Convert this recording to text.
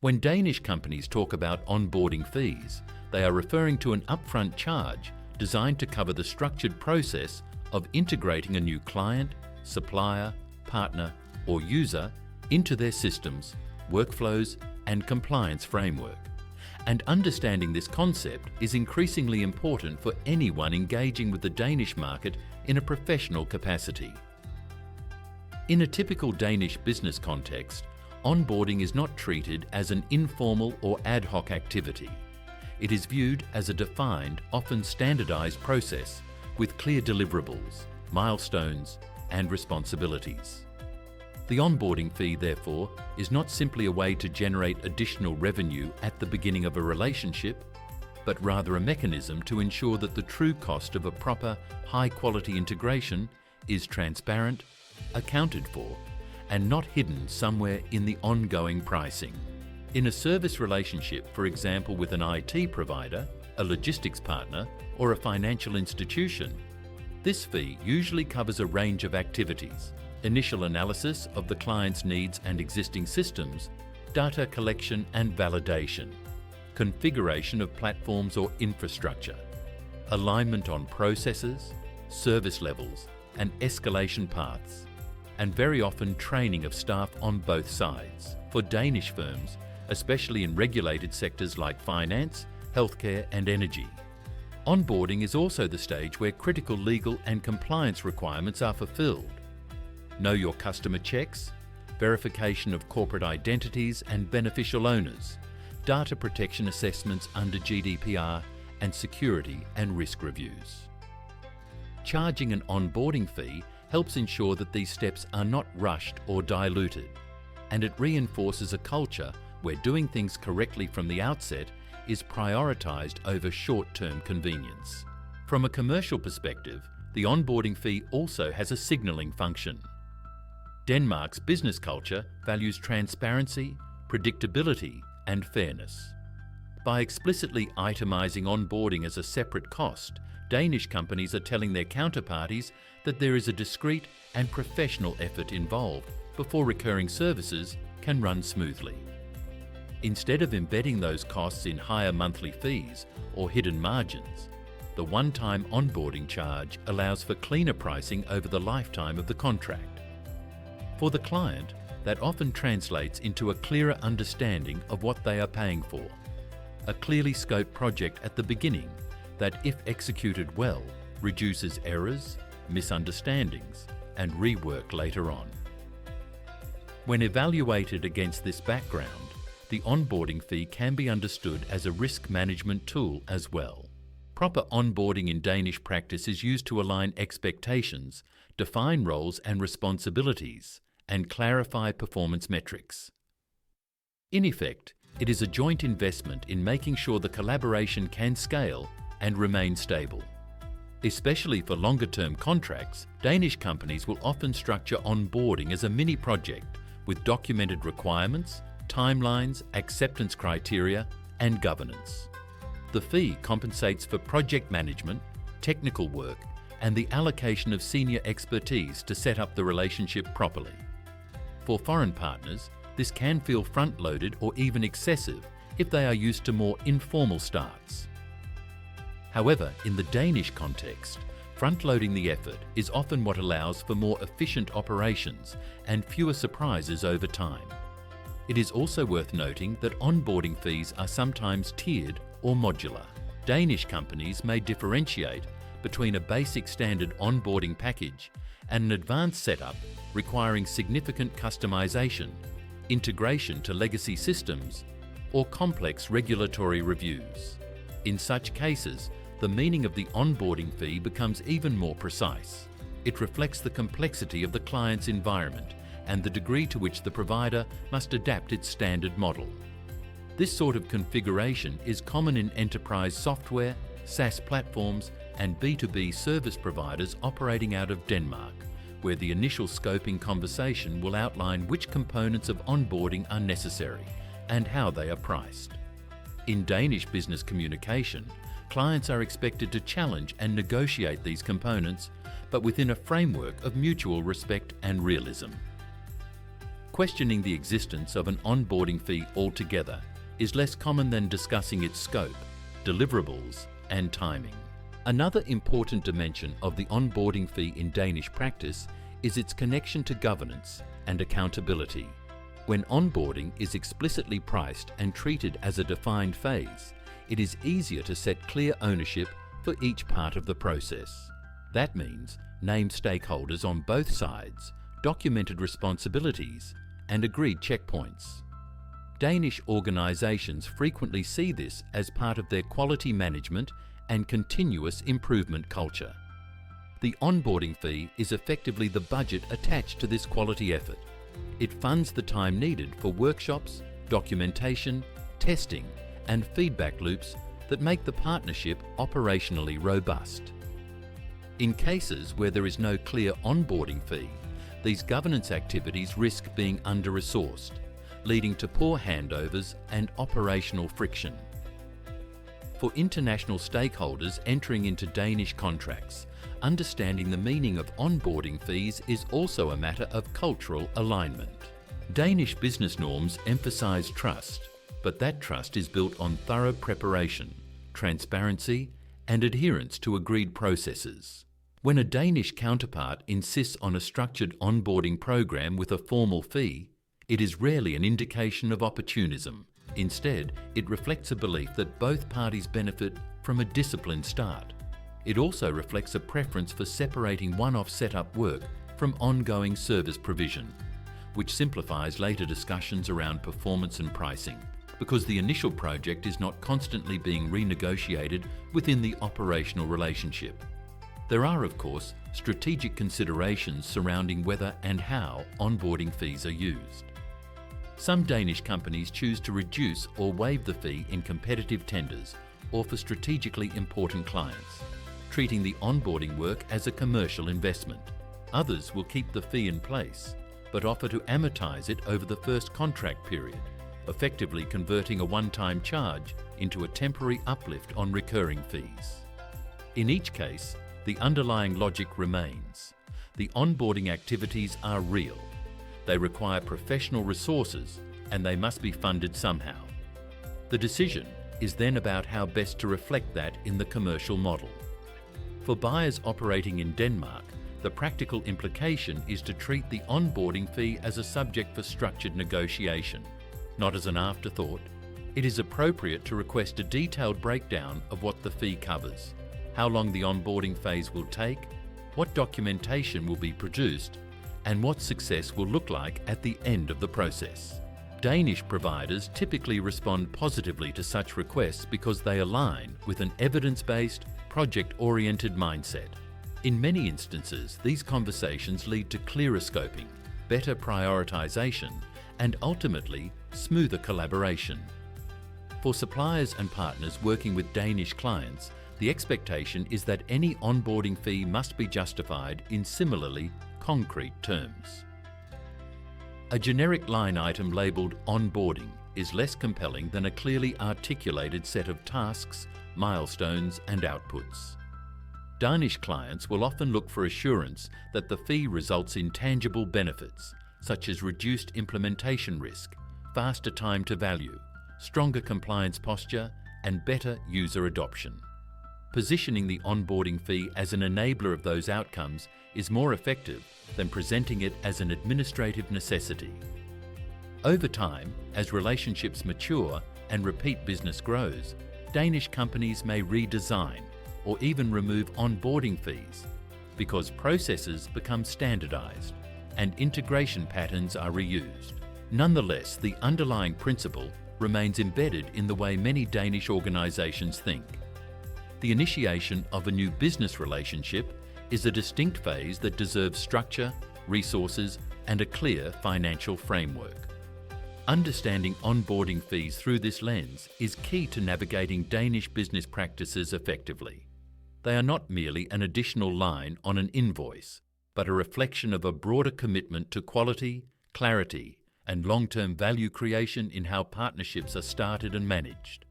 When Danish companies talk about onboarding fees, they are referring to an upfront charge designed to cover the structured process of integrating a new client, supplier, partner, or user into their systems, workflows, and compliance framework. And understanding this concept is increasingly important for anyone engaging with the Danish market in a professional capacity. In a typical Danish business context, onboarding is not treated as an informal or ad hoc activity. It is viewed as a defined, often standardized process with clear deliverables, milestones, and responsibilities. The onboarding fee, therefore, is not simply a way to generate additional revenue at the beginning of a relationship, but rather a mechanism to ensure that the true cost of a proper, high-quality integration is transparent, accounted for, and not hidden somewhere in the ongoing pricing. In a service relationship, for example with an IT provider, a logistics partner, or a financial institution, this fee usually covers a range of activities: initial analysis of the client's needs and existing systems, data collection and validation, configuration of platforms or infrastructure, alignment on processes, service levels, and escalation paths, and very often training of staff on both sides. For Danish firms, especially in regulated sectors like finance, healthcare, and energy, onboarding is also the stage where critical legal and compliance requirements are fulfilled. Know your customer checks, verification of corporate identities and beneficial owners, data protection assessments under GDPR, and security and risk reviews. Charging an onboarding fee helps ensure that these steps are not rushed or diluted, and it reinforces a culture where doing things correctly from the outset is prioritized over short-term convenience. From a commercial perspective, the onboarding fee also has a signaling function. Denmark's business culture values transparency, predictability, and fairness. By explicitly itemizing onboarding as a separate cost, Danish companies are telling their counterparties that there is a discrete and professional effort involved before recurring services can run smoothly. Instead of embedding those costs in higher monthly fees or hidden margins, the one-time onboarding charge allows for cleaner pricing over the lifetime of the contract. For the client, that often translates into a clearer understanding of what they are paying for, a clearly scoped project at the beginning that, if executed well, reduces errors, misunderstandings, and rework later on. When evaluated against this background, the onboarding fee can be understood as a risk management tool as well. Proper onboarding in Danish practice is used to align expectations, define roles and responsibilities, and clarify performance metrics. In effect, it is a joint investment in making sure the collaboration can scale and remain stable. Especially for longer-term contracts, Danish companies will often structure onboarding as a mini-project with documented requirements, timelines, acceptance criteria, and governance. The fee compensates for project management, technical work, and the allocation of senior expertise to set up the relationship properly. For foreign partners, this can feel front-loaded or even excessive if they are used to more informal starts. However, in the Danish context, front-loading the effort is often what allows for more efficient operations and fewer surprises over time. It is also worth noting that onboarding fees are sometimes tiered or modular. Danish companies may differentiate between a basic standard onboarding package and an advanced setup requiring significant customization, integration to legacy systems, or complex regulatory reviews. In such cases, the meaning of the onboarding fee becomes even more precise. It reflects the complexity of the client's environment and the degree to which the provider must adapt its standard model. This sort of configuration is common in enterprise software, SaaS platforms, and B2B service providers operating out of Denmark, where the initial scoping conversation will outline which components of onboarding are necessary and how they are priced. In Danish business communication, clients are expected to challenge and negotiate these components, but within a framework of mutual respect and realism. Questioning the existence of an onboarding fee altogether is less common than discussing its scope, deliverables, and timing. Another important dimension of the onboarding fee in Danish practice is its connection to governance and accountability. When onboarding is explicitly priced and treated as a defined phase, it is easier to set clear ownership for each part of the process. That means named stakeholders on both sides, documented responsibilities, and agreed checkpoints. Danish organisations frequently see this as part of their quality management and continuous improvement culture. The onboarding fee is effectively the budget attached to this quality effort. It funds the time needed for workshops, documentation, testing, and feedback loops that make the partnership operationally robust. In cases where there is no clear onboarding fee, these governance activities risk being under-resourced, leading to poor handovers and operational friction. For international stakeholders entering into Danish contracts, understanding the meaning of onboarding fees is also a matter of cultural alignment. Danish business norms emphasize trust, but that trust is built on thorough preparation, transparency, and adherence to agreed processes. When a Danish counterpart insists on a structured onboarding program with a formal fee, it is rarely an indication of opportunism. Instead, it reflects a belief that both parties benefit from a disciplined start. It also reflects a preference for separating one-off setup work from ongoing service provision, which simplifies later discussions around performance and pricing, because the initial project is not constantly being renegotiated within the operational relationship. There are, of course, strategic considerations surrounding whether and how onboarding fees are used. Some Danish companies choose to reduce or waive the fee in competitive tenders or for strategically important clients, treating the onboarding work as a commercial investment. Others will keep the fee in place, but offer to amortize it over the first contract period, effectively converting a one-time charge into a temporary uplift on recurring fees. In each case, the underlying logic remains. The onboarding activities are real. They require professional resources and they must be funded somehow. The decision is then about how best to reflect that in the commercial model. For buyers operating in Denmark, the practical implication is to treat the onboarding fee as a subject for structured negotiation, not as an afterthought. It is appropriate to request a detailed breakdown of what the fee covers, how long the onboarding phase will take, what documentation will be produced, and what success will look like at the end of the process. Danish providers typically respond positively to such requests because they align with an evidence-based, project-oriented mindset. In many instances, these conversations lead to clearer scoping, better prioritization, and ultimately, smoother collaboration. For suppliers and partners working with Danish clients, the expectation is that any onboarding fee must be justified in similarly concrete terms. A generic line item labelled onboarding is less compelling than a clearly articulated set of tasks, milestones, and outputs. Danish clients will often look for assurance that the fee results in tangible benefits, such as reduced implementation risk, faster time to value, stronger compliance posture, and better user adoption. Positioning the onboarding fee as an enabler of those outcomes is more effective than presenting it as an administrative necessity. Over time, as relationships mature and repeat business grows, Danish companies may redesign or even remove onboarding fees because processes become standardized and integration patterns are reused. Nonetheless, the underlying principle remains embedded in the way many Danish organizations think. The initiation of a new business relationship is a distinct phase that deserves structure, resources, and a clear financial framework. Understanding onboarding fees through this lens is key to navigating Danish business practices effectively. They are not merely an additional line on an invoice, but a reflection of a broader commitment to quality, clarity, and long-term value creation in how partnerships are started and managed.